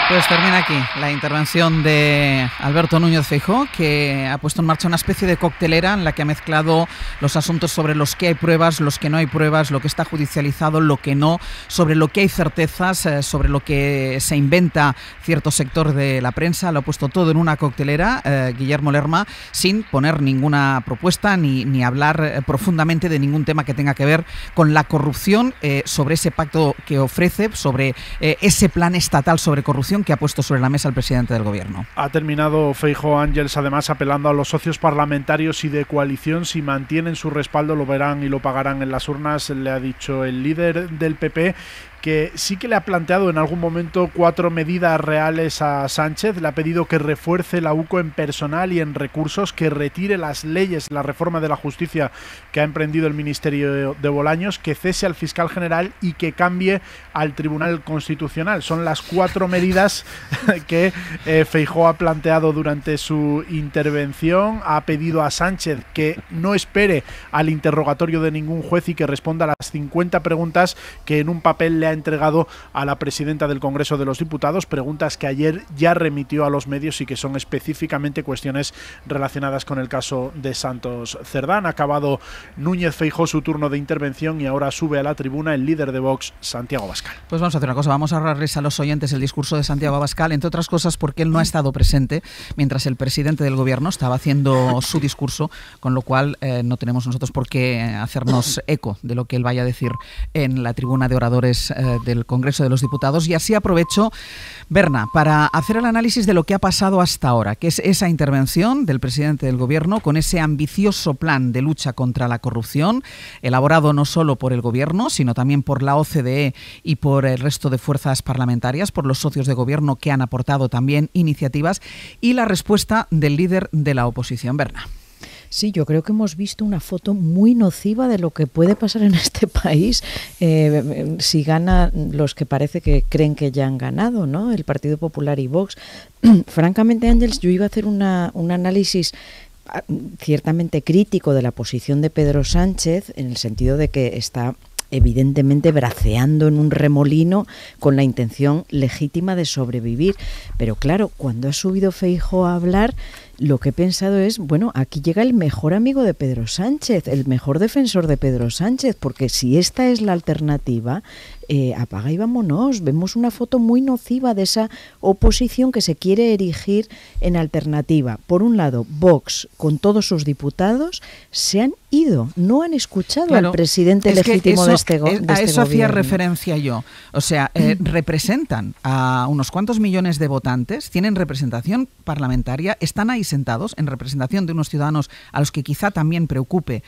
Pues termina aquí la intervención de Alberto Núñez Feijóo, que ha puesto en marcha una especie de coctelera en la que ha mezclado los asuntos sobre los que hay pruebas, los que no hay pruebas, lo que está judicializado, lo que no, sobre lo que hay certezas, sobre lo que se inventa cierto sector de la prensa. Lo ha puesto todo en una coctelera, Guillermo Lerma, sin poner ninguna propuesta ni hablar profundamente de ningún tema que tenga que ver con la corrupción, sobre ese pacto que ofrece, sobre ese plan estatal sobre corrupción que ha puesto sobre la mesa el presidente del Gobierno. Ha terminado Feijóo, Ángels, además apelando a los socios parlamentarios y de coalición. Si mantienen su respaldo lo verán y lo pagarán en las urnas, le ha dicho el líder del PP, que sí que le ha planteado en algún momento 4 medidas reales a Sánchez. Le ha pedido que refuerce la UCO en personal y en recursos, que retire las leyes, la reforma de la justicia que ha emprendido el Ministerio de Bolaños, que cese al fiscal general y que cambie al Tribunal Constitucional. Son las 4 medidas que Feijóo ha planteado durante su intervención. Ha pedido a Sánchez que no espere al interrogatorio de ningún juez y que responda a las 50 preguntas que en un papel le ha entregado a la presidenta del Congreso de los Diputados, preguntas que ayer ya remitió a los medios y que son específicamente cuestiones relacionadas con el caso de Santos Cerdán. Ha acabado Núñez Feijóo su turno de intervención y ahora sube a la tribuna el líder de Vox, Santiago Abascal. Pues vamos a hacer una cosa, vamos a ahorrarles a los oyentes el discurso de Santiago Abascal, entre otras cosas porque él no ha estado presente mientras el presidente del Gobierno estaba haciendo su discurso, con lo cual no tenemos nosotros por qué hacernos eco de lo que él vaya a decir en la tribuna de oradores del Congreso de los Diputados. Y así aprovecho, Berna, para hacer el análisis de lo que ha pasado hasta ahora, que es esa intervención del presidente del Gobierno con ese ambicioso plan de lucha contra la corrupción, elaborado no solo por el Gobierno, sino también por la OCDE y por el resto de fuerzas parlamentarias, por los socios de Gobierno que han aportado también iniciativas, y la respuesta del líder de la oposición, Berna. Sí, yo creo que hemos visto una foto muy nociva de lo que puede pasar en este país si ganan los que parece que creen que ya han ganado, ¿no? El Partido Popular y Vox. Francamente, Ángels, yo iba a hacer un análisis ciertamente crítico de la posición de Pedro Sánchez, en el sentido de que está evidentemente braceando en un remolino con la intención legítima de sobrevivir. Pero claro, cuando ha subido Feijóo a hablar, lo que he pensado es, bueno, aquí llega el mejor amigo de Pedro Sánchez, el mejor defensor de Pedro Sánchez, porque si esta es la alternativa, apaga y vámonos. Vemos una foto muy nociva de esa oposición que se quiere erigir en alternativa. Por un lado, Vox, con todos sus diputados, se han ido, no han escuchado al presidente legítimo de este gobierno. A eso hacía referencia yo. O sea, representan a unos cuantos millones de votantes, tienen representación parlamentaria, están ahí sentados en representación de unos ciudadanos a los que quizá también preocupe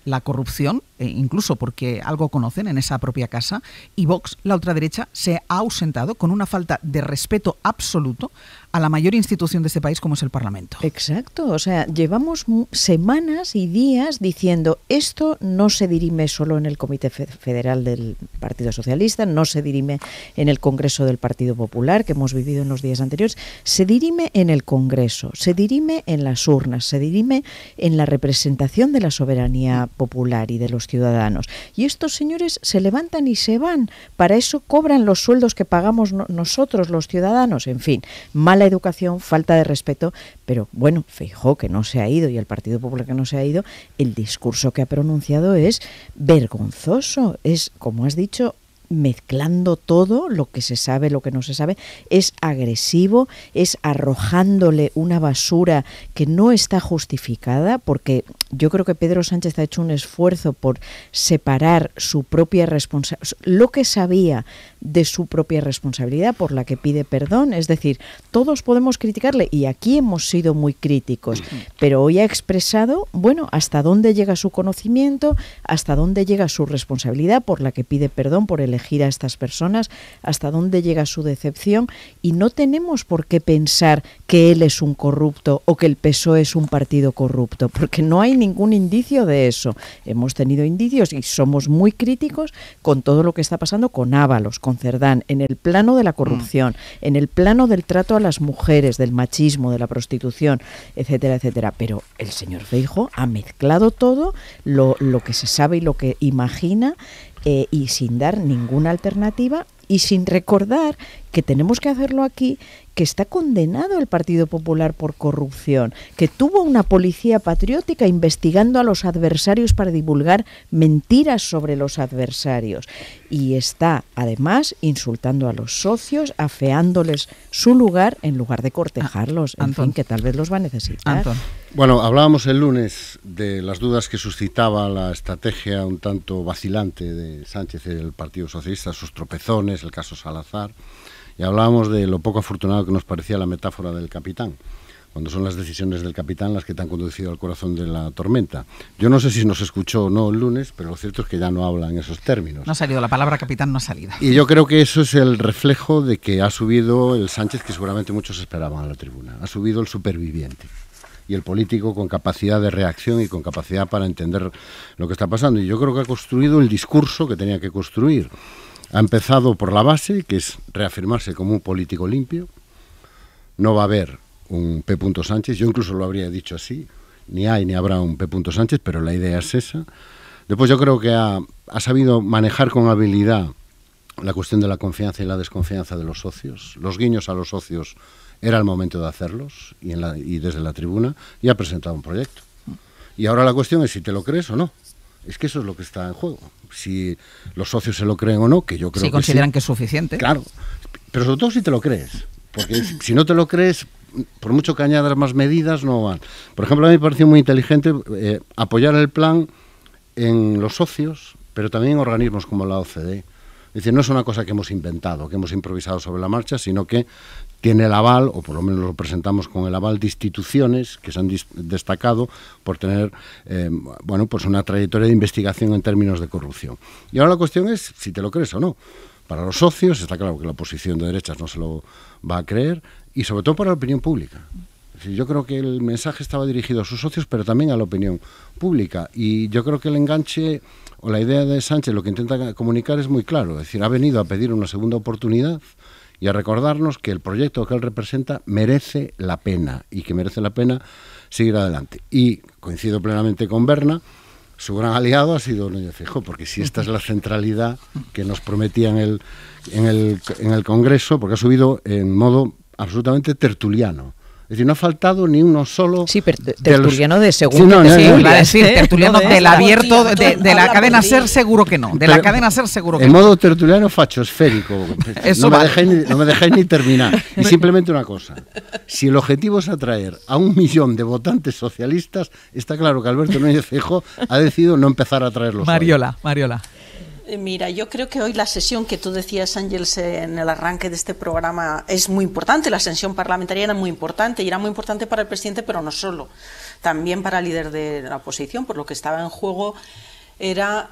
la corrupción, incluso porque algo conocen en esa propia casa, y Vox, la ultraderecha, se ha ausentado con una falta de respeto absoluto a la mayor institución de este país, como es el Parlamento. Exacto, o sea, llevamos semanas y días diciendo esto no se dirime solo en el Comité Federal del Partido Socialista, no se dirime en el Congreso del Partido Popular, que hemos vivido en los días anteriores, se dirime en el Congreso, se dirime en las urnas, se dirime en la representación de la soberanía popular y de los ciudadanos. Y estos señores se levantan y se van, para eso cobran los sueldos que pagamos nosotros, los ciudadanos, en fin, mala educación, falta de respeto, pero bueno, Feijóo, que no se ha ido, y el Partido Popular, que no se ha ido, el discurso que ha pronunciado es vergonzoso, es, como has dicho, mezclando todo, lo que se sabe, lo que no se sabe, es agresivo, es arrojándole una basura que no está justificada, porque yo creo que Pedro Sánchez ha hecho un esfuerzo por separar su propia responsabilidad, lo que sabía de su propia responsabilidad, por la que pide perdón. Es decir, todos podemos criticarle, y aquí hemos sido muy críticos, pero hoy ha expresado, bueno, hasta dónde llega su conocimiento, hasta dónde llega su responsabilidad, por la que pide perdón por elegir a estas personas, hasta dónde llega su decepción, y no tenemos por qué pensar que él es un corrupto o que el PSOE es un partido corrupto, porque no hay ningún indicio de eso. Hemos tenido indicios y somos muy críticos con todo lo que está pasando con Ábalos, con Cerdán, en el plano de la corrupción, en el plano del trato a las mujeres, del machismo, de la prostitución, etcétera, etcétera. Pero el señor Feijóo ha mezclado todo lo que se sabe y lo que imagina, y sin dar ninguna alternativa, y sin recordar que tenemos que hacerlo aquí, que está condenado el Partido Popular por corrupción, que tuvo una policía patriótica investigando a los adversarios para divulgar mentiras sobre los adversarios, y está además insultando a los socios, afeándoles su lugar en lugar de cortejarlos, en fin, que tal vez los va a necesitar. Antón. Bueno, hablábamos el lunes de las dudas que suscitaba la estrategia un tanto vacilante de Sánchez y del Partido Socialista, sus tropezones, el caso Salazar, y hablábamos de lo poco afortunado que nos parecía la metáfora del capitán, cuando son las decisiones del capitán las que te han conducido al corazón de la tormenta. Yo no sé si nos escuchó o no el lunes, pero lo cierto es que ya no habla en esos términos. No ha salido, la palabra capitán no ha salido. Y yo creo que eso es el reflejo de que ha subido el Sánchez que seguramente muchos esperaban a la tribuna. Ha subido el superviviente y el político con capacidad de reacción y con capacidad para entender lo que está pasando. Y yo creo que ha construido el discurso que tenía que construir. Ha empezado por la base, que es reafirmarse como un político limpio. No va a haber un P. Sánchez, yo incluso lo habría dicho así, ni hay ni habrá un P. Sánchez, pero la idea es esa. Después yo creo que ha sabido manejar con habilidad la cuestión de la confianza y la desconfianza de los socios. Los guiños a los socios era el momento de hacerlos, y desde la tribuna, y ha presentado un proyecto. Y ahora la cuestión es si te lo crees o no. Es que eso es lo que está en juego. Si los socios se lo creen o no, que yo creo que consideran que es suficiente. Claro, pero sobre todo si te lo crees. Porque si no te lo crees, por mucho que añadas más medidas, no van. Por ejemplo, a mí me pareció muy inteligente apoyar el plan en los socios, pero también en organismos como la OCDE. Es decir, no es una cosa que hemos inventado, que hemos improvisado sobre la marcha, sino que tiene el aval, o por lo menos lo presentamos con el aval de instituciones que se han destacado por tener pues una trayectoria de investigación en términos de corrupción. Y ahora la cuestión es si te lo crees o no. Para los socios está claro que la oposición de derechas no se lo va a creer, y sobre todo para la opinión pública. Es decir, yo creo que el mensaje estaba dirigido a sus socios, pero también a la opinión pública. Y yo creo que el enganche o la idea de Sánchez lo que intenta comunicar es muy claro. Es decir, ha venido a pedir una segunda oportunidad y a recordarnos que el proyecto que él representa merece la pena y que merece la pena seguir adelante. Y coincido plenamente con Berna, su gran aliado ha sido Núñez Feijóo, porque si esta es la centralidad que nos prometía en el Congreso, porque ha subido en modo absolutamente tertuliano. Es decir, no ha faltado ni uno solo... Sí, pero tertuliano de segunda. Tertuliano del abierto, de la cadena SER seguro que no. De la cadena SER seguro que no. En modo tertuliano fachosférico. No me dejáis ni terminar. Y simplemente una cosa. Si el objetivo es atraer a 1 millón de votantes socialistas, está claro que Alberto Núñez Feijóo ha decidido no empezar a atraerlos. Mariola. Mira, yo creo que hoy la sesión que tú decías, Ángels, en el arranque de este programa es muy importante. La sesión parlamentaria era muy importante, y era muy importante para el presidente, pero no solo, también para el líder de la oposición, por lo que estaba en juego era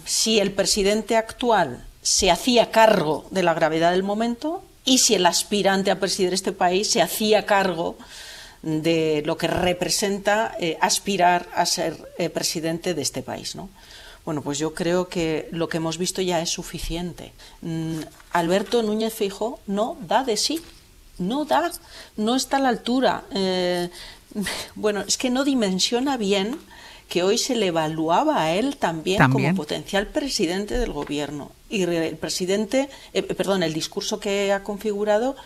si el presidente actual se hacía cargo de la gravedad del momento y si el aspirante a presidir este país se hacía cargo de lo que representa aspirar a ser presidente de este país, ¿no? Bueno, pues yo creo que lo que hemos visto ya es suficiente. Alberto Núñez Feijóo no da de sí, no está a la altura. Bueno, es que no dimensiona bien que hoy se le evaluaba a él también como potencial presidente del gobierno. Y el discurso que ha configurado,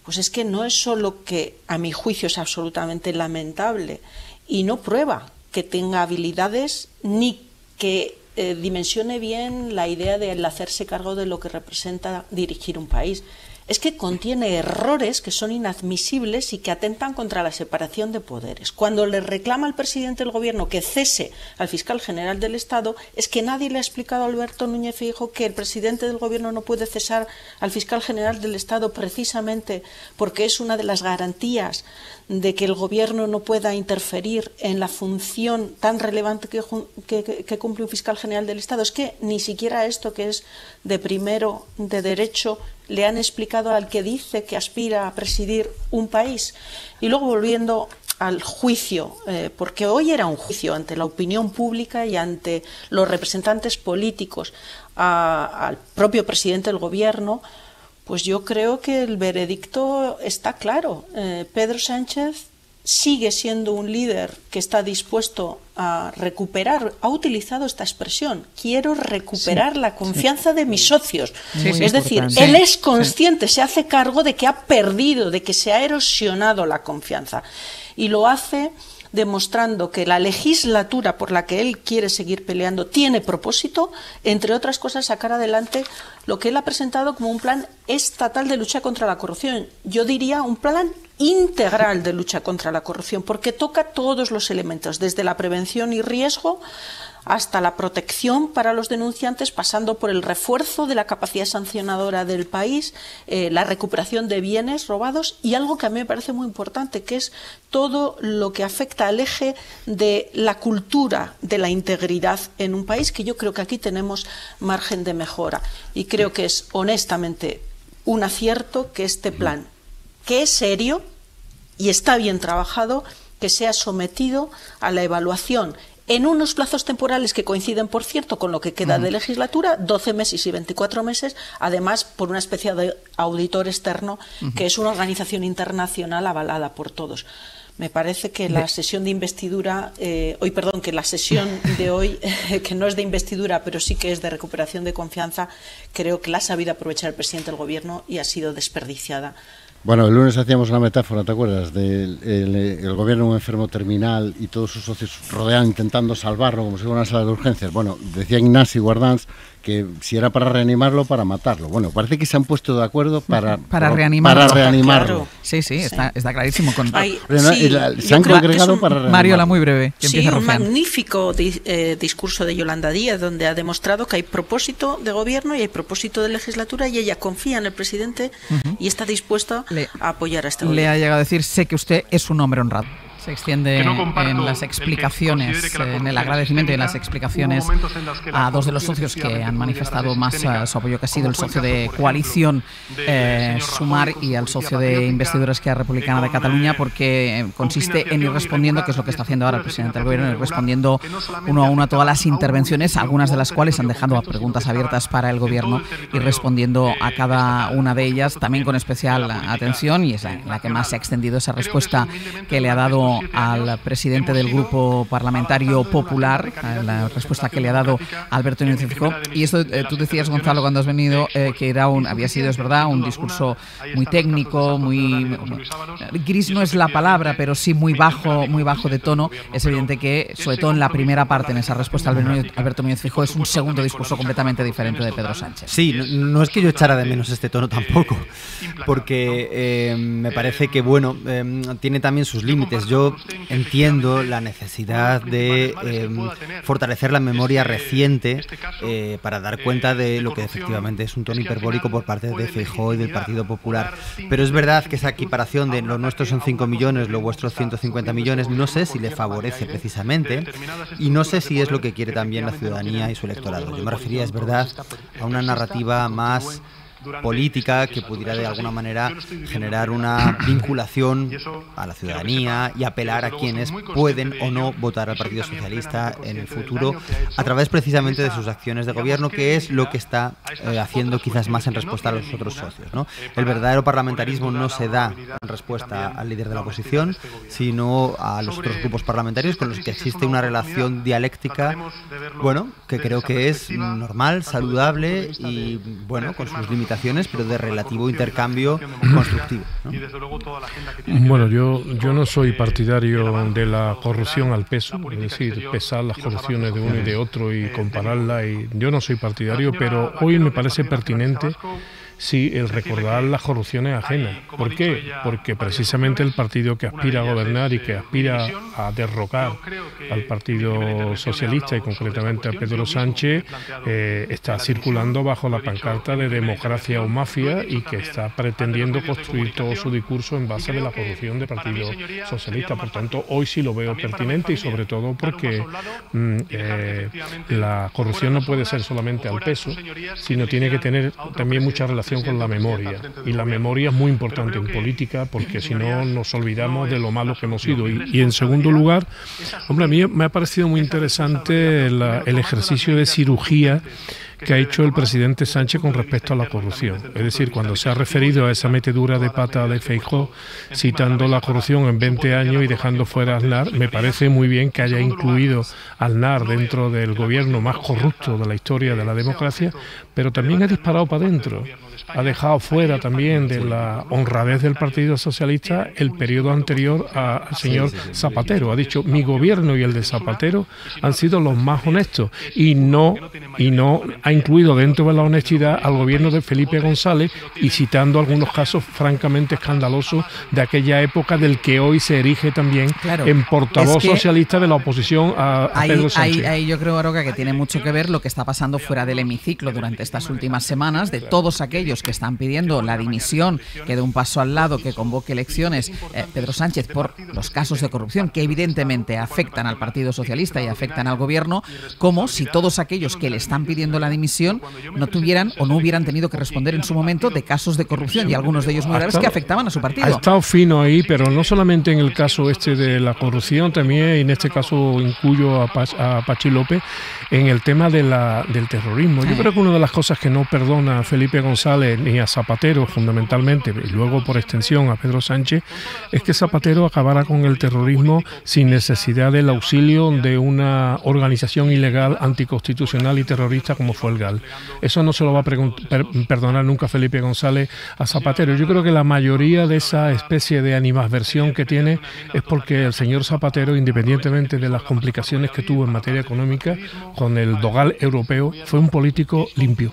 pues es que no es solo que a mi juicio es absolutamente lamentable y no prueba que tenga habilidades ni que dimensione bien la idea de hacerse cargo de lo que representa dirigir un país. Es que contiene errores que son inadmisibles y que atentan contra la separación de poderes. Cuando le reclama al presidente del gobierno que cese al fiscal general del Estado, es que nadie le ha explicado a Alberto Núñez Feijóo que el presidente del gobierno no puede cesar al fiscal general del Estado precisamente porque es una de las garantías de que el gobierno no pueda interferir en la función tan relevante que cumple un fiscal general del Estado. Es que ni siquiera esto, que es de primero de derecho, le han explicado al que dice que aspira a presidir un país. Y luego, volviendo al juicio, porque hoy era un juicio ante la opinión pública y ante los representantes políticos al propio presidente del gobierno, pues yo creo que el veredicto está claro. Pedro Sánchez sigue siendo un líder que está dispuesto a recuperar, ha utilizado esta expresión, quiero recuperar la confianza de mis socios. Es decir, él es consciente, se hace cargo de que ha perdido, de que se ha erosionado la confianza. Y lo hace demostrando que la legislatura por la que él quiere seguir peleando tiene propósito, entre otras cosas, sacar adelante lo que él ha presentado como un plan estatal de lucha contra la corrupción. Yo diría un plan integral de lucha contra la corrupción, porque toca todos los elementos, desde la prevención y riesgo hasta la protección para los denunciantes, pasando por el refuerzo de la capacidad sancionadora del país, la recuperación de bienes robados y algo que a mí me parece muy importante, que es todo lo que afecta al eje de la cultura de la integridad en un país, que yo creo que aquí tenemos margen de mejora. Y creo que es honestamente un acierto que este plan, que es serio y está bien trabajado, que sea sometido a la evaluación en unos plazos temporales que coinciden, por cierto, con lo que queda de legislatura, 12 meses y 24 meses, además por una especie de auditor externo, que es una organización internacional avalada por todos. Me parece que la sesión de investidura, que la sesión de hoy, que no es de investidura, pero sí que es de recuperación de confianza, creo que la ha sabido aprovechar el presidente del Gobierno y ha sido desperdiciada. Bueno, el lunes hacíamos una metáfora, ¿te acuerdas? El gobierno un enfermo terminal y todos sus socios rodean intentando salvarlo como si fuera una sala de urgencias. Bueno, decía Ignasi Guardans que si era para reanimarlo, para matarlo. Bueno, parece que se han puesto de acuerdo para reanimarlo. Claro. Sí, está clarísimo. Se han congregado para reanimarlo. Mariola, muy breve. Que sí, un magnífico discurso de Yolanda Díaz, donde ha demostrado que hay propósito de gobierno y hay propósito de legislatura, y ella confía en el presidente y está dispuesta a apoyar a este gobierno. Le ha llegado a decir, sé que usted es un hombre honrado. Se extiende en las explicaciones, en el agradecimiento y en las explicaciones a dos de los socios que han manifestado más su apoyo, que ha sido el socio de coalición Sumar y al socio de investidura Esquerra Republicana de Cataluña, porque consiste en ir respondiendo, que es lo que está haciendo ahora el presidente del Gobierno, ir respondiendo uno a uno a todas las intervenciones, algunas de las cuales han dejado preguntas abiertas para el Gobierno, y respondiendo a cada una de ellas, también con especial atención, y es la que más se ha extendido esa respuesta que le ha dado al presidente del Grupo Parlamentario Popular, la respuesta que le ha dado Alberto Núñez Feijóo. Y esto tú decías, Gonzalo, cuando has venido, que había sido, es verdad, un discurso muy técnico, muy gris no es la palabra, pero sí muy bajo de tono. Es evidente que, sobre todo en la primera parte, en esa respuesta a Alberto Núñez Feijóo, es un segundo discurso completamente diferente de Pedro Sánchez. Sí, no es que yo echara de menos este tono tampoco, porque me parece que, bueno, tiene también sus límites. Yo entiendo la necesidad de fortalecer la memoria reciente para dar cuenta de lo que efectivamente es un tono hiperbólico por parte de Feijóo y del Partido Popular. Pero es verdad que esa equiparación de lo nuestro son 5 millones, lo vuestro 150 millones, no sé si le favorece precisamente, y no sé si es lo que quiere también la ciudadanía y su electorado. Yo me refería, es verdad, a una narrativa más política que pudiera de alguna manera generar una vinculación a la ciudadanía y apelar a quienes pueden o no votar al Partido Socialista en el futuro a través precisamente de sus acciones de gobierno, que es lo que está haciendo quizás más en respuesta a los otros socios, ¿no? El verdadero parlamentarismo no se da en respuesta al líder de la oposición, sino a los otros grupos parlamentarios con los que existe una relación dialéctica, bueno, que creo que es normal, saludable y, bueno, con sus limitaciones, pero de relativo intercambio constructivo, ¿no? Bueno, yo no soy partidario de la corrupción al peso, es decir, pesar las corrupciones de uno y de otro y compararla, y yo no soy partidario, pero hoy me parece pertinente sí el recordar las corrupciones ajenas. ¿Por qué? Porque precisamente el partido que aspira a gobernar y que aspira a derrocar al Partido Socialista y concretamente a Pedro Sánchez está circulando bajo la pancarta de democracia o mafia, y que está pretendiendo construir todo su discurso en base de la corrupción del Partido Socialista. Por tanto, hoy sí lo veo pertinente, y sobre todo porque la corrupción no puede ser solamente al peso, sino tiene que tener también mucha relación con la memoria, y la memoria es muy importante en política, porque si no nos olvidamos de lo malo que hemos sido. Y en segundo lugar, hombre, a mí me ha parecido muy interesante el ejercicio de cirugía que ha hecho el presidente Sánchez con respecto a la corrupción. Es decir, cuando se ha referido a esa metedura de pata de Feijóo, citando la corrupción en 20 años y dejando fuera a Aznar, me parece muy bien que haya incluido a Aznar dentro del gobierno más corrupto de la historia de la democracia, pero también ha disparado para adentro. Ha dejado fuera también de la honradez del Partido Socialista el periodo anterior al señor Zapatero. Ha dicho, mi gobierno y el de Zapatero han sido los más honestos, y no ha incluido dentro de la honestidad al gobierno de Felipe González, y citando algunos casos francamente escandalosos de aquella época, del que hoy se erige también en portavoz socialista de la oposición a Pedro Sánchez. Ahí yo creo, Aroca, que tiene mucho que ver lo que está pasando fuera del hemiciclo durante estas últimas semanas, de todos aquellos que están pidiendo la dimisión, que dé un paso al lado, que convoque elecciones Pedro Sánchez por los casos de corrupción que evidentemente afectan al Partido Socialista y afectan al gobierno, como si todos aquellos que le están pidiendo la dimisión no tuvieran o no hubieran tenido que responder en su momento de casos de corrupción, y algunos de ellos muy graves que afectaban a su partido. Ha estado fino ahí, pero no solamente en el caso de la corrupción, también en este caso incluyo a Pachi López en el tema del terrorismo. Yo creo que una de las cosas que no perdona a Felipe González ni a Zapatero fundamentalmente, y luego por extensión a Pedro Sánchez, es que Zapatero acabara con el terrorismo sin necesidad del auxilio de una organización ilegal, anticonstitucional y terrorista como fue el GAL. Eso no se lo va a perdonar nunca Felipe González a Zapatero. Yo creo que la mayoría de esa especie de animadversión que tiene es porque el señor Zapatero, independientemente de las complicaciones que tuvo en materia económica con el Dogal europeo, fue un político limpio.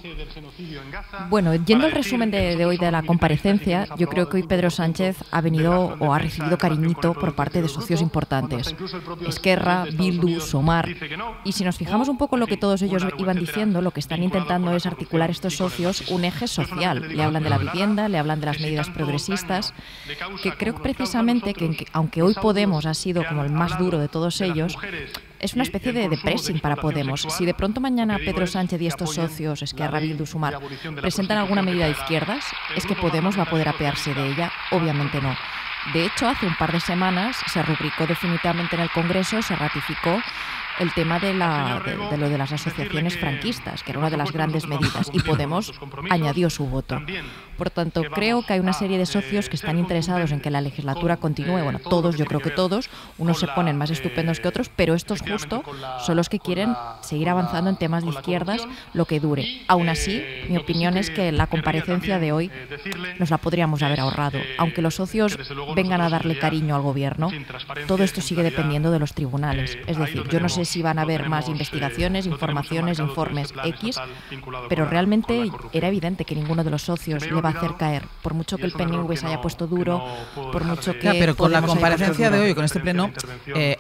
Bueno, yendo al resumen de hoy de la comparecencia, yo creo que hoy Pedro Sánchez ha venido o ha recibido cariñito por parte de socios importantes. Esquerra, Bildu, Sumar. Y si nos fijamos un poco en lo que todos ellos iban diciendo, lo que están intentando es articular estos socios un eje social. Le hablan de la vivienda, le hablan de las medidas progresistas, que creo precisamente que aunque hoy Podemos ha sido como el más duro de todos ellos, es una especie de pressing para Podemos. Si de pronto mañana Pedro Sánchez y estos socios, Esquerra, Bildu, Sumar, presentan alguna medida de izquierdas, ¿es que Podemos va a poder apearse de ella? Obviamente no. De hecho, hace un par de semanas se rubricó definitivamente en el Congreso, se ratificó el tema de lo de las asociaciones franquistas, que era una de las grandes medidas, y Podemos añadió su voto. Por tanto, creo que hay una serie de socios que están interesados en que la legislatura continúe. Bueno, todos, yo creo que todos, unos se ponen más estupendos que otros, pero estos justo son los que quieren seguir avanzando en temas de izquierdas lo que dure. Aún así, mi opinión es que la comparecencia de hoy nos la podríamos haber ahorrado. Aunque los socios vengan a darle cariño al gobierno, todo esto sigue dependiendo de los tribunales. Es decir, yo no sé si van a haber más investigaciones, informaciones, informes X, pero realmente era evidente que ninguno de los socios le va a hacer caer, por mucho que el PNV se haya puesto duro, por mucho que... pero con la comparecencia de hoy, con este pleno,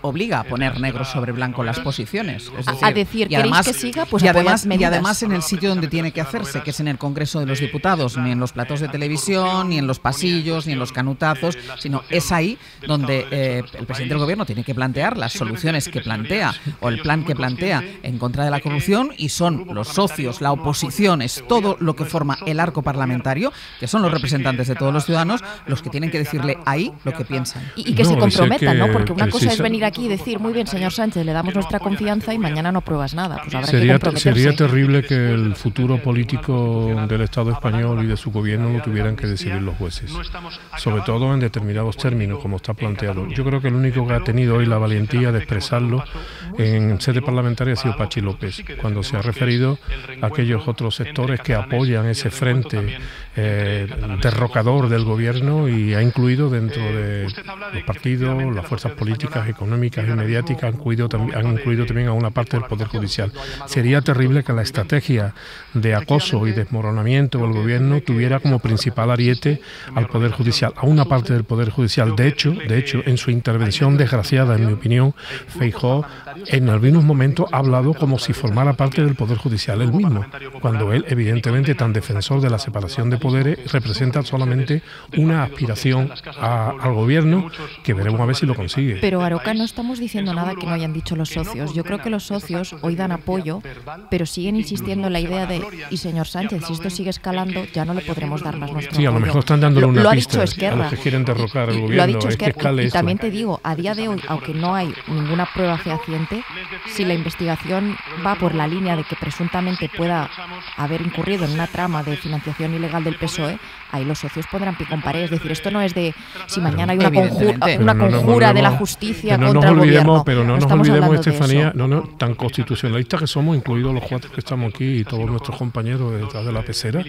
obliga a poner negro sobre blanco las posiciones. Es decir, a decir, ¿queréis además, que siga? Pues y además en el sitio donde tiene que hacerse, que es en el Congreso de los Diputados, ni en los platos de televisión, ni en los pasillos, ni en los canutazos, sino es ahí donde el presidente del gobierno tiene que plantear las soluciones que plantea o el plan que plantea en contra de la corrupción, y son los socios, la oposición, es todo lo que forma el arco parlamentario, que son los representantes de todos los ciudadanos, los que tienen que decirle ahí lo que piensan. Y que se comprometan, ¿no? Porque una cosa es venir aquí y decir, muy bien, señor Sánchez, le damos nuestra confianza y mañana no pruebas nada. Pues habrá que comprometerse. Sería terrible que el futuro político del Estado español y de su gobierno lo tuvieran que decidir los jueces, sobre todo en determinados términos, como está planteado. Yo creo que el único que ha tenido hoy la valentía de expresarlo en sede parlamentaria ha sido Pachi López, cuando se ha referido a aquellos otros sectores que apoyan ese frente derrocador del gobierno, y ha incluido dentro de los partidos, las fuerzas políticas, económicas y mediáticas, han incluido también a una parte del Poder Judicial. Sería terrible que la estrategia de acoso y desmoronamiento del gobierno tuviera como principal ariete al Poder Judicial, a una parte del Poder Judicial. De hecho, en su intervención desgraciada, en mi opinión, Feijóo en algunos momentos ha hablado como si formara parte del Poder Judicial él mismo, cuando él, evidentemente, tan defensor de la separación de poderes representa solamente una aspiración al gobierno que veremos a ver si lo consigue. Pero, Aroca, no estamos diciendo nada que no hayan dicho los socios. Yo creo que los socios hoy dan apoyo, pero siguen insistiendo en la idea de, y señor Sánchez, si esto sigue escalando, ya no le podremos dar más nuestro apoyo. Sí, a lo mejor están dándole una pista a los que quieren derrocar el gobierno. Lo ha dicho Esquerra. Y también te digo, a día de hoy, aunque no hay ninguna prueba fehaciente, si la investigación va por la línea de que presuntamente pueda haber incurrido en una trama de financiación ilegal del PSOE, ahí los socios pondrán pie con pared. Es decir, esto no es de si mañana hay una conjura de la justicia contra el gobierno. Pero no nos olvidemos, Estefanía, tan constitucionalistas que somos, incluidos los 4 que estamos aquí y todos nuestros compañeros detrás de la pecera,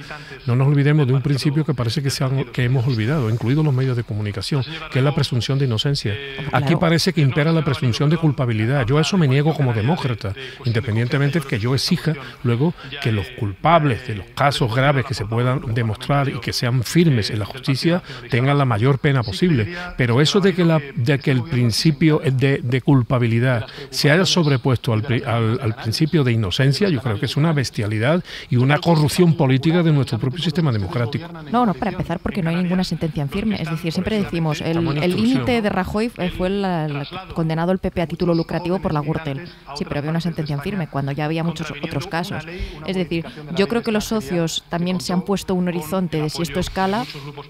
no nos olvidemos de un principio que parece que hemos olvidado, incluidos los medios de comunicación, que es la presunción de inocencia. Aquí parece que impera la presunción de culpabilidad. Yo a eso me niego como demócrata, independientemente de que yo exija luego que los culpables de los casos graves que se puedan demostrar y que sean firmes en la justicia tengan la mayor pena posible. Pero eso de que el principio de culpabilidad se haya sobrepuesto al principio de inocencia, yo creo que es una bestialidad y una corrupción política de nuestro propio sistema democrático. No, para empezar, porque no hay ninguna sentencia en firme. Es decir, siempre decimos, el límite de Rajoy fue el condenado el PP a título lucrativo por la Gürtel. Sí, pero había una sentencia en firme, cuando ya había muchos otros casos. Es decir, yo creo que los socios también se han puesto un horizonte de si esto escala,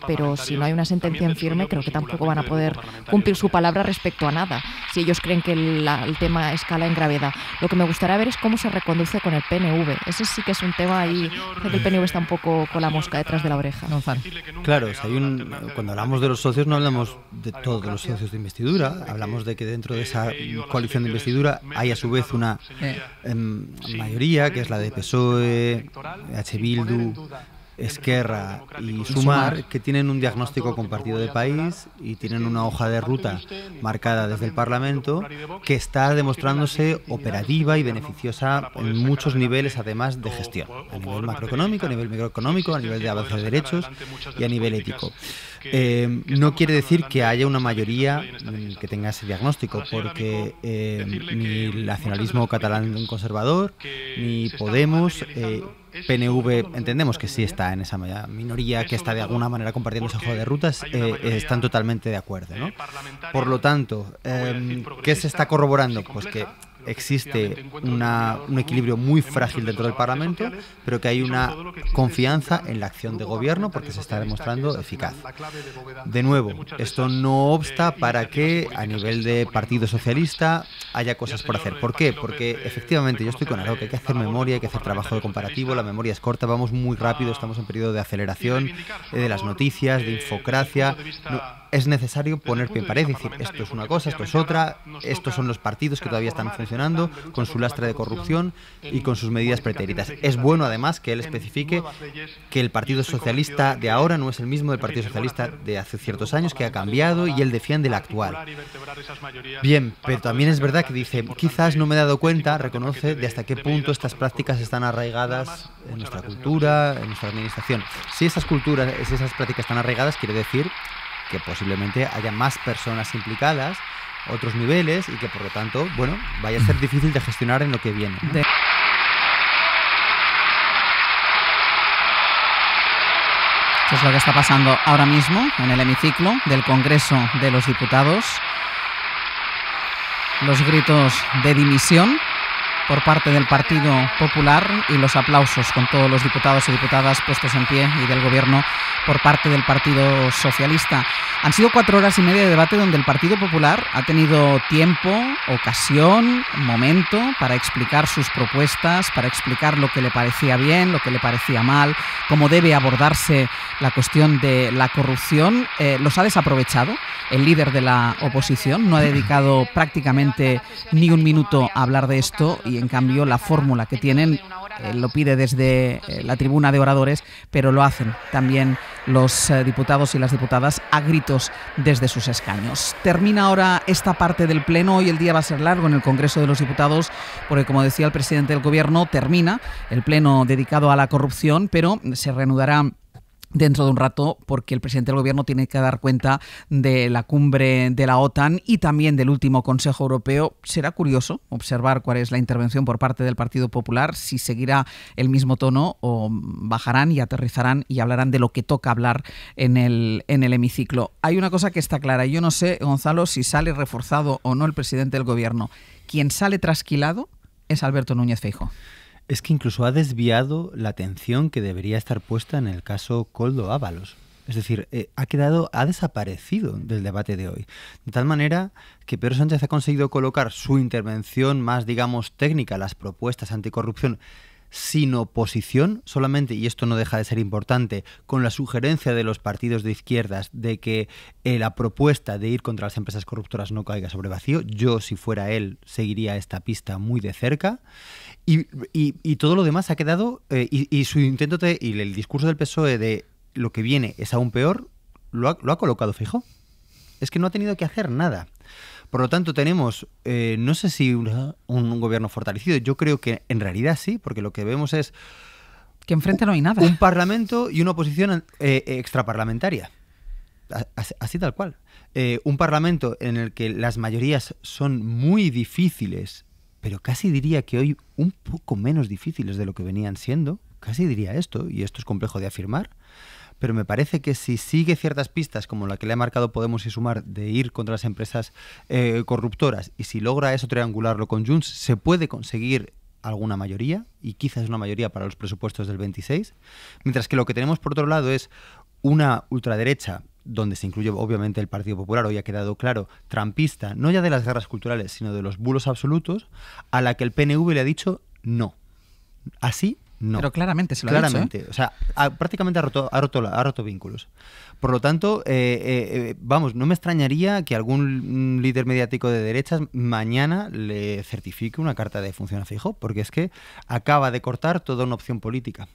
pero si no hay una sentencia en firme, creo que tampoco van a poder cumplir su palabra respecto a nada, si ellos creen que el tema escala en gravedad. Lo que me gustaría ver es cómo se reconduce con el PNV. Ese sí que es un tema ahí, que el PNV está un poco con la mosca detrás de la oreja. Claro, cuando hablamos de los socios no hablamos de todos los socios de investidura, hablamos de que dentro de esa coalición de investidura hay a su vez una mayoría, que es la de PSOE, H. Bildu, Esquerra y Sumar, que tienen un diagnóstico compartido de país y tienen una hoja de ruta marcada desde el Parlamento que está demostrándose operativa y beneficiosa en muchos niveles, además de gestión, a nivel macroeconómico, a nivel microeconómico, a nivel de avance de derechos y a nivel ético. No quiere decir que haya una mayoría que tenga ese diagnóstico, porque ni el nacionalismo catalán conservador, ni Podemos, PNV, entendemos que sí está en esa minoría que está de alguna manera compartiendo esa hoja de rutas, están totalmente de acuerdo, ¿no? Por lo tanto, ¿qué se está corroborando? Pues que existe un equilibrio muy frágil dentro del Parlamento, pero que hay una confianza en la acción de gobierno porque se está demostrando eficaz. De nuevo, esto no obsta para que a nivel de Partido Socialista haya cosas por hacer. ¿Por qué? Porque efectivamente yo estoy con Aroca, hay que hacer memoria, hay que hacer trabajo de comparativo, la memoria es corta, vamos muy rápido, estamos en periodo de aceleración de las noticias, de infocracia. Es necesario poner pie en pared y decir, esto es una cosa, esto es otra, estos son los partidos que todavía están funcionando con su lastre de corrupción y con sus medidas pretéritas. Es bueno además que él especifique que el Partido Socialista de ahora no es el mismo del Partido Socialista de hace ciertos años, que ha cambiado y él defiende el actual. Bien, pero también es verdad que dice, quizás no me he dado cuenta, reconoce, de hasta qué punto estas prácticas están arraigadas en nuestra cultura, en nuestra administración. Si esas prácticas están arraigadas, quiere decir que posiblemente haya más personas implicadas, otros niveles, y que por lo tanto, bueno, vaya a ser difícil de gestionar en lo que viene, ¿no? Eso es lo que está pasando ahora mismo en el hemiciclo del Congreso de los Diputados. Los gritos de dimisión por parte del Partido Popular y los aplausos con todos los diputados y diputadas puestos en pie y del Gobierno por parte del Partido Socialista. Han sido 4 horas y media de debate donde el Partido Popular ha tenido tiempo, ocasión, momento para explicar sus propuestas, para explicar lo que le parecía bien, lo que le parecía mal, cómo debe abordarse la cuestión de la corrupción. Los ha desaprovechado el líder de la oposición, no ha dedicado prácticamente ni un minuto a hablar de esto y en cambio la fórmula que tienen lo pide desde la tribuna de oradores, pero lo hacen también los diputados y las diputadas a gritos desde sus escaños. Termina ahora esta parte del Pleno. Hoy el día va a ser largo en el Congreso de los Diputados porque, como decía el presidente del Gobierno, termina el Pleno dedicado a la corrupción, pero se reanudará dentro de un rato, porque el presidente del gobierno tiene que dar cuenta de la cumbre de la OTAN y también del último Consejo Europeo. Será curioso observar cuál es la intervención por parte del Partido Popular, si seguirá el mismo tono o bajarán y aterrizarán y hablarán de lo que toca hablar en el hemiciclo. Hay una cosa que está clara. Yo no sé, Gonzalo, si sale reforzado o no el presidente del gobierno. Quien sale trasquilado es Alberto Núñez Feijóo. Es que incluso ha desviado la atención que debería estar puesta en el caso Koldo Ábalos. Es decir, ha desaparecido del debate de hoy. De tal manera que Pedro Sánchez ha conseguido colocar su intervención más, digamos, técnica, las propuestas anticorrupción, sin oposición solamente, y esto no deja de ser importante, con la sugerencia de los partidos de izquierdas de que la propuesta de ir contra las empresas corruptoras no caiga sobre vacío. Yo, si fuera él, seguiría esta pista muy de cerca. Y todo lo demás ha quedado, y su intento y el discurso del PSOE de lo que viene es aún peor, lo ha colocado Feijóo. Es que no ha tenido que hacer nada. Por lo tanto, tenemos, no sé si un gobierno fortalecido. Yo creo que en realidad sí, porque lo que vemos es que enfrente no hay nada. Un parlamento y una oposición extraparlamentaria. Así tal cual. Un parlamento en el que las mayorías son muy difíciles, pero casi diría que hoy un poco menos difíciles de lo que venían siendo. Casi diría esto, y esto es complejo de afirmar. Pero me parece que si sigue ciertas pistas como la que le ha marcado Podemos y Sumar de ir contra las empresas corruptoras, y si logra eso triangularlo con Junts, se puede conseguir alguna mayoría, y quizás una mayoría para los presupuestos del 26, mientras que lo que tenemos por otro lado es una ultraderecha, donde se incluye obviamente el Partido Popular, hoy ha quedado claro, trampista, no ya de las guerras culturales, sino de los bulos absolutos, a la que el PNV le ha dicho no. Así no. Pero claramente se lo ha dicho, ¿eh? O sea, prácticamente ha roto vínculos. Por lo tanto, vamos, no me extrañaría que algún líder mediático de derechas mañana le certifique una carta de defunción a Feijóo, porque es que acaba de cortar toda una opción política.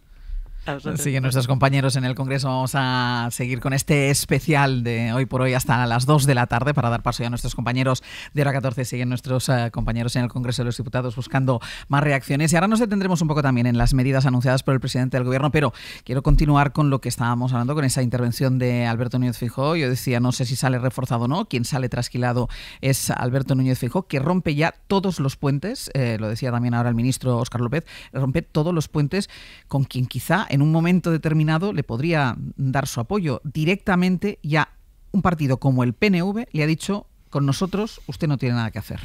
Siguen nuestros compañeros en el Congreso. Vamos a seguir con este especial de hoy por hoy hasta las 2 de la tarde para dar paso ya a nuestros compañeros de Hora 14. Siguen nuestros compañeros en el Congreso de los Diputados buscando más reacciones. Y ahora nos detendremos un poco también en las medidas anunciadas por el presidente del Gobierno, pero quiero continuar con lo que estábamos hablando, con esa intervención de Alberto Núñez Feijóo. Yo decía, no sé si sale reforzado o no. Quien sale trasquilado es Alberto Núñez Feijóo, que rompe ya todos los puentes, lo decía también ahora el ministro Óscar López, rompe todos los puentes con quien quizá en un momento determinado le podría dar su apoyo. Directamente ya un partido como el PNV le ha dicho, con nosotros usted no tiene nada que hacer.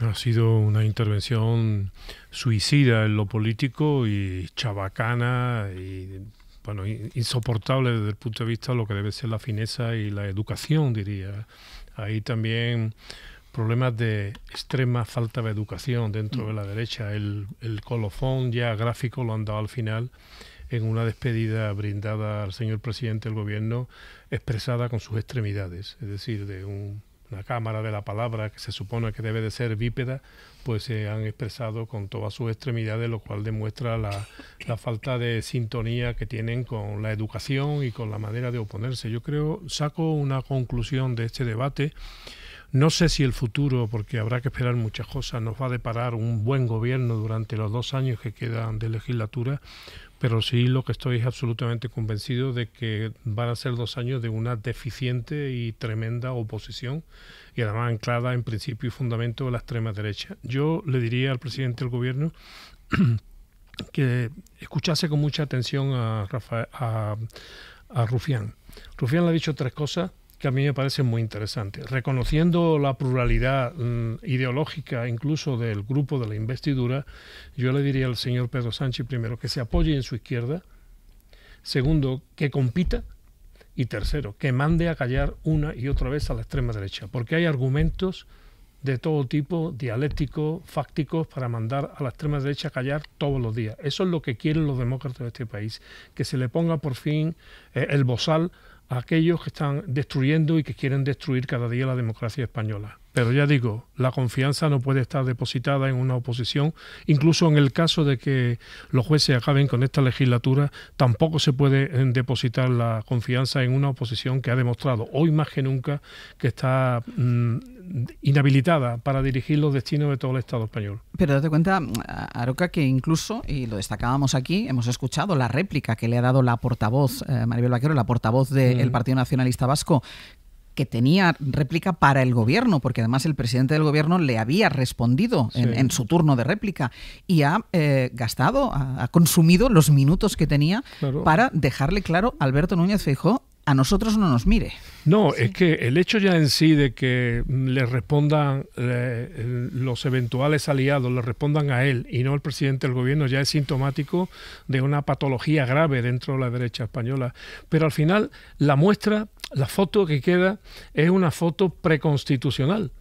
Ha sido una intervención suicida en lo político y chabacana y bueno, insoportable desde el punto de vista de lo que debe ser la fineza y la educación, diría. Ahí también problemas de extrema falta de educación dentro de la derecha. El colofón ya gráfico lo han dado al final en una despedida brindada al señor presidente del gobierno, expresada con sus extremidades, es decir, de una cámara de la palabra que se supone que debe de ser bípeda, pues se han expresado con todas sus extremidades, lo cual demuestra la falta de sintonía que tienen con la educación y con la manera de oponerse. Yo creo, saco una conclusión de este debate. No sé si el futuro, porque habrá que esperar muchas cosas, nos va a deparar un buen gobierno durante los 2 años que quedan de legislatura, pero sí lo que estoy es absolutamente convencido de que van a ser 2 años de una deficiente y tremenda oposición, y además anclada en principio y fundamento de la extrema derecha. Yo le diría al presidente del gobierno que escuchase con mucha atención a Rufián. Rufián le ha dicho 3 cosas que a mí me parecen muy interesantes. Reconociendo la pluralidad ideológica incluso del grupo de la investidura, yo le diría al señor Pedro Sánchez, primero, que se apoye en su izquierda, segundo, que compita, y tercero, que mande a callar una y otra vez a la extrema derecha, porque hay argumentos de todo tipo, dialécticos, fácticos, para mandar a la extrema derecha a callar todos los días. Eso es lo que quieren los demócratas de este país, que se le ponga por fin el bozal a aquellos que están destruyendo y que quieren destruir cada día la democracia española. Pero ya digo, la confianza no puede estar depositada en una oposición. Incluso en el caso de que los jueces acaben con esta legislatura, tampoco se puede depositar la confianza en una oposición que ha demostrado hoy más que nunca que está inhabilitada para dirigir los destinos de todo el Estado español. Pero date cuenta, Aroca, que incluso, y lo destacábamos aquí, hemos escuchado la réplica que le ha dado la portavoz, Maribel Vaquero, la portavoz del Partido Nacionalista Vasco, que tenía réplica para el gobierno, porque además el presidente del gobierno le había respondido en su turno de réplica y ha gastado, ha consumido los minutos que tenía para dejarle claro a Alberto Núñez Feijóo: a nosotros no nos mire. No, es que el hecho ya en sí de que le respondan los eventuales aliados, le respondan a él y no al presidente del gobierno, ya es sintomático de una patología grave dentro de la derecha española. Pero al final la muestra, la foto que queda es una foto preconstitucional.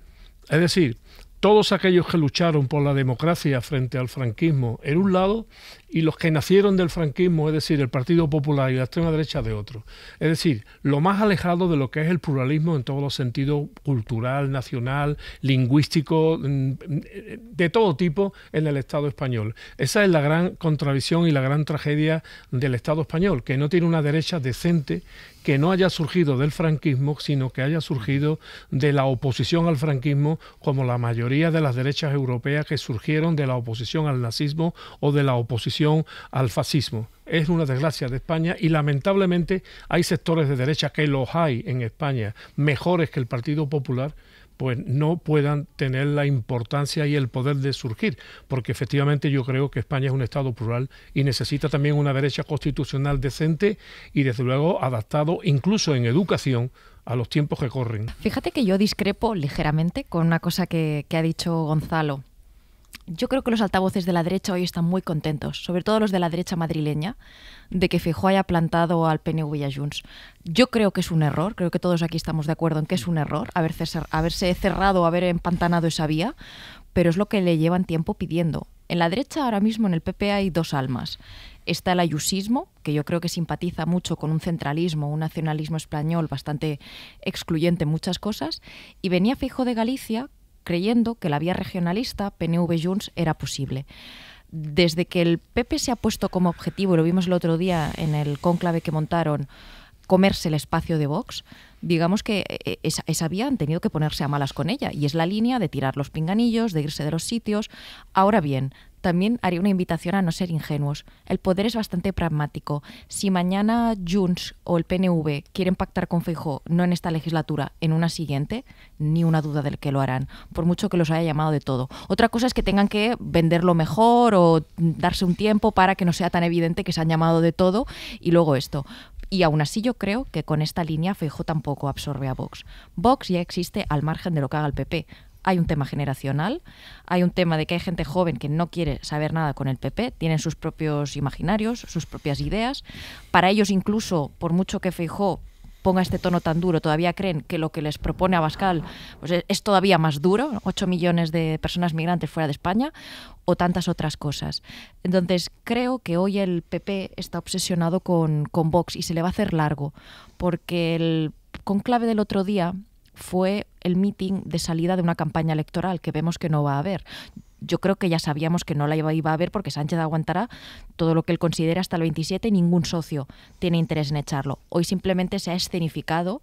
Es decir, todos aquellos que lucharon por la democracia frente al franquismo en un lado y los que nacieron del franquismo, es decir, el Partido Popular y la extrema derecha de otro. Es decir, lo más alejado de lo que es el pluralismo en todos los sentidos, cultural, nacional, lingüístico, de todo tipo en el Estado español. Esa es la gran contradicción y la gran tragedia del Estado español, que no tiene una derecha decente, que no haya surgido del franquismo, sino que haya surgido de la oposición al franquismo, como la mayoría de las derechas europeas que surgieron de la oposición al nazismo o de la oposición al fascismo. Es una desgracia de España y lamentablemente hay sectores de derecha, que los hay en España, mejores que el Partido Popular, pues no puedan tener la importancia y el poder de surgir, porque efectivamente yo creo que España es un Estado plural y necesita también una derecha constitucional decente y desde luego adaptado incluso en educación a los tiempos que corren. Fíjate que yo discrepo ligeramente con una cosa que ha dicho Gonzalo. Yo creo que los altavoces de la derecha hoy están muy contentos, sobre todo los de la derecha madrileña, de que Feijóo haya plantado al PNV y a Junts. Yo creo que es un error, creo que todos aquí estamos de acuerdo en que es un error haberse cerrado, haber empantanado esa vía, pero es lo que le llevan tiempo pidiendo. En la derecha ahora mismo, en el PP, hay dos almas. Está el ayusismo, que yo creo que simpatiza mucho con un centralismo, un nacionalismo español bastante excluyente en muchas cosas, y venía Feijóo de Galicia creyendo que la vía regionalista, PNV-Junts, era posible. Desde que el PP se ha puesto como objetivo, y lo vimos el otro día en el cónclave que montaron, comerse el espacio de Vox, digamos que esa vía han tenido que ponerse a malas con ella, y es la línea de tirar los pinganillos, de irse de los sitios. Ahora bien, también haría una invitación a no ser ingenuos. El poder es bastante pragmático. Si mañana Junts o el PNV quieren pactar con Feijóo, no en esta legislatura, en una siguiente, ni una duda del que lo harán, por mucho que los haya llamado de todo. Otra cosa es que tengan que venderlo mejor o darse un tiempo para que no sea tan evidente que se han llamado de todo y luego esto. Y aún así yo creo que con esta línea Feijóo tampoco absorbe a Vox. Vox ya existe al margen de lo que haga el PP. Hay un tema generacional, hay un tema de que hay gente joven que no quiere saber nada con el PP, tienen sus propios imaginarios, sus propias ideas. Para ellos incluso, por mucho que Feijóo ponga este tono tan duro, todavía creen que lo que les propone Abascal pues es todavía más duro, 8 millones de personas migrantes fuera de España o tantas otras cosas. Entonces creo que hoy el PP está obsesionado con Vox y se le va a hacer largo, porque el conclave del otro día fue el meeting de salida de una campaña electoral que vemos que no va a haber. Yo creo que ya sabíamos que no la iba a haber porque Sánchez aguantará todo lo que él considera hasta el 27 y ningún socio tiene interés en echarlo. Hoy simplemente se ha escenificado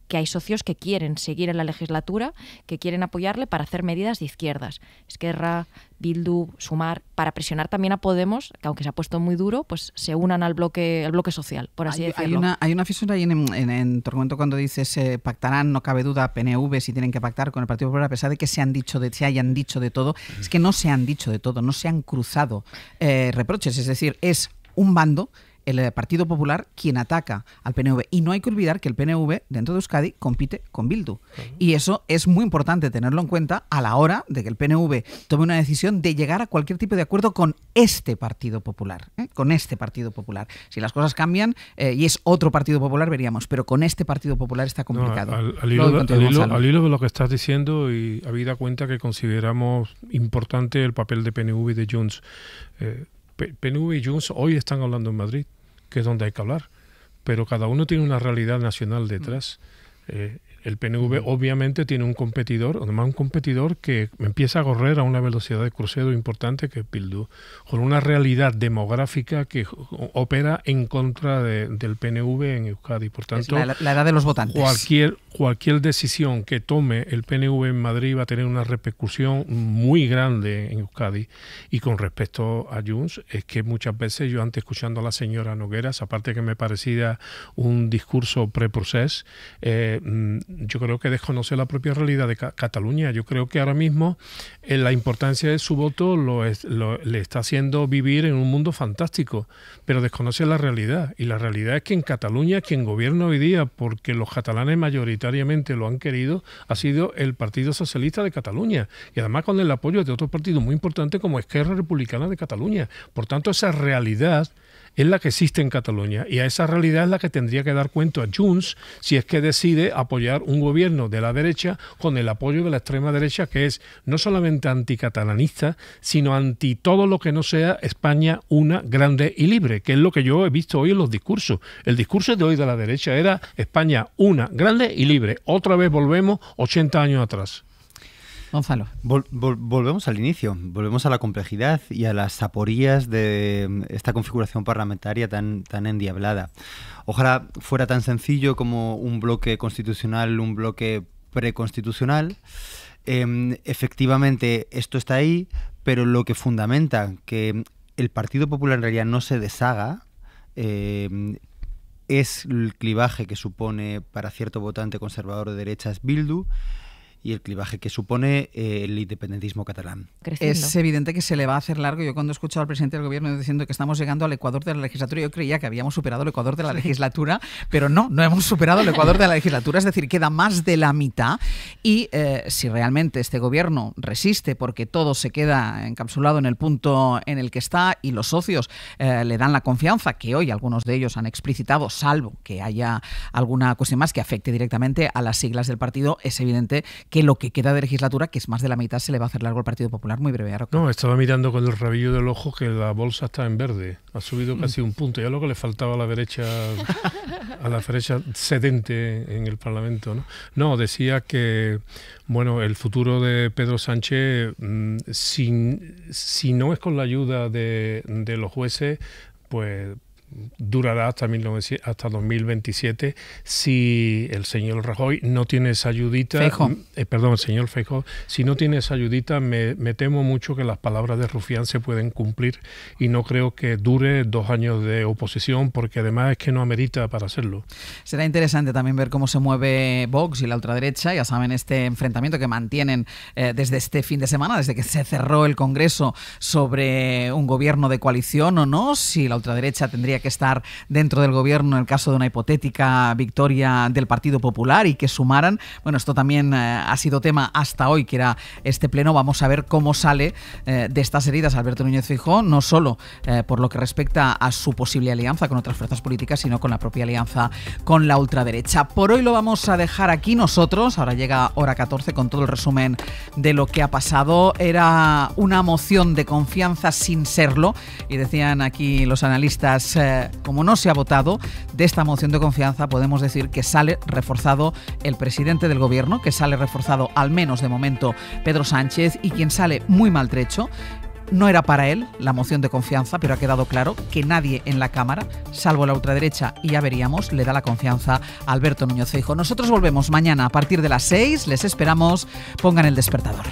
que hay socios que quieren seguir en la legislatura, que quieren apoyarle para hacer medidas de izquierdas. Esquerra, Bildu, Sumar, para presionar también a Podemos, que aunque se ha puesto muy duro, pues se unan al bloque social, por así decirlo. Hay una fisura ahí en tu argumento cuando dices pactarán, no cabe duda, PNV si tienen que pactar con el Partido Popular, a pesar de que se hayan dicho de todo. Es que no se han dicho de todo, no se han cruzado reproches, es decir, es un bando, el Partido Popular, quien ataca al PNV. Y no hay que olvidar que el PNV, dentro de Euskadi, compite con Bildu. Y eso es muy importante tenerlo en cuenta a la hora de que el PNV tome una decisión de llegar a cualquier tipo de acuerdo con este Partido Popular. Con este Partido Popular. Si las cosas cambian y es otro Partido Popular, veríamos. Pero con este Partido Popular está complicado. Al hilo de lo que estás diciendo, y habida cuenta que consideramos importante el papel de PNV y de Junts, PNV y Junts hoy están hablando en Madrid, que es donde hay que hablar, pero cada uno tiene una realidad nacional detrás. El PNV obviamente tiene un competidor, además un competidor que empieza a correr a una velocidad de crucero importante, que es Bildu, con una realidad demográfica que opera en contra del PNV en Euskadi. Por tanto, es la edad de los votantes. Cualquier decisión que tome el PNV en Madrid va a tener una repercusión muy grande en Euskadi. Y con respecto a Junts, es que muchas veces yo, antes escuchando a la señora Nogueras, aparte que me parecía un discurso pre-procés, yo creo que desconoce la propia realidad de Cataluña. Yo creo que ahora mismo la importancia de su voto le está haciendo vivir en un mundo fantástico, pero desconoce la realidad. Y la realidad es que en Cataluña quien gobierna hoy día, porque los catalanes mayoritariamente lo han querido, ha sido el Partido Socialista de Cataluña. Y además con el apoyo de otro partido muy importante como Esquerra Republicana de Cataluña. Por tanto, esa realidad es la que existe en Cataluña, y a esa realidad es la que tendría que dar cuenta a Junts si es que decide apoyar un gobierno de la derecha con el apoyo de la extrema derecha, que es no solamente anticatalanista, sino anti todo lo que no sea España una, grande y libre, que es lo que yo he visto hoy en los discursos. El discurso de hoy de la derecha era España una, grande y libre. Otra vez volvemos 80 años atrás. Gonzalo. Volvemos al inicio, volvemos a la complejidad y a las aporías de esta configuración parlamentaria tan endiablada. Ojalá fuera tan sencillo como un bloque constitucional, un bloque preconstitucional. Efectivamente, esto está ahí, pero lo que fundamenta que el Partido Popular en realidad no se deshaga es el clivaje que supone para cierto votante conservador de derechas Bildu, y el clivaje que supone el independentismo catalán. Creciendo. Es evidente que se le va a hacer largo. Yo cuando he escuchado al presidente del gobierno diciendo que estamos llegando al ecuador de la legislatura, yo creía que habíamos superado el ecuador de la legislatura, pero no hemos superado el ecuador de la legislatura, es decir, queda más de la mitad, y si realmente este gobierno resiste porque todo se queda encapsulado en el punto en el que está y los socios le dan la confianza, que hoy algunos de ellos han explicitado, salvo que haya alguna cuestión más que afecte directamente a las siglas del partido, es evidente que lo que queda de legislatura, que es más de la mitad, se le va a hacer largo al Partido Popular. Muy breve, Arroca. No, estaba mirando con el rabillo del ojo que la bolsa está en verde. Ha subido casi un punto. Ya lo que le faltaba a la derecha sedente en el Parlamento, ¿no? No, decía que, bueno, el futuro de Pedro Sánchez, si no es con la ayuda de los jueces, pues durará hasta 2027 si el señor Rajoy no tiene esa ayudita. El señor Feijóo, si no tiene esa ayudita, me temo mucho que las palabras de Rufián se pueden cumplir, y no creo que dure 2 años de oposición, porque además es que no amerita para hacerlo. Será interesante también ver cómo se mueve Vox y la ultraderecha. Ya saben, este enfrentamiento que mantienen desde este fin de semana, desde que se cerró el Congreso, sobre un gobierno de coalición o no, si la ultraderecha tendría que estar dentro del gobierno en el caso de una hipotética victoria del Partido Popular y que sumaran. Bueno, esto también ha sido tema hasta hoy, que era este pleno. Vamos a ver cómo sale de estas heridas Alberto Núñez Feijóo, no solo por lo que respecta a su posible alianza con otras fuerzas políticas, sino con la propia alianza con la ultraderecha. Por hoy lo vamos a dejar aquí nosotros. Ahora llega hora 14 con todo el resumen de lo que ha pasado. Era una moción de confianza sin serlo, y decían aquí los analistas, como no se ha votado de esta moción de confianza, podemos decir que sale reforzado el presidente del gobierno, que sale reforzado al menos de momento Pedro Sánchez, y quien sale muy maltrecho. No era para él la moción de confianza, pero ha quedado claro que nadie en la Cámara, salvo la ultraderecha, y ya veríamos, le da la confianza a Alberto Núñez Feijóo. Nosotros volvemos mañana a partir de las 6. Les esperamos. Pongan el despertador.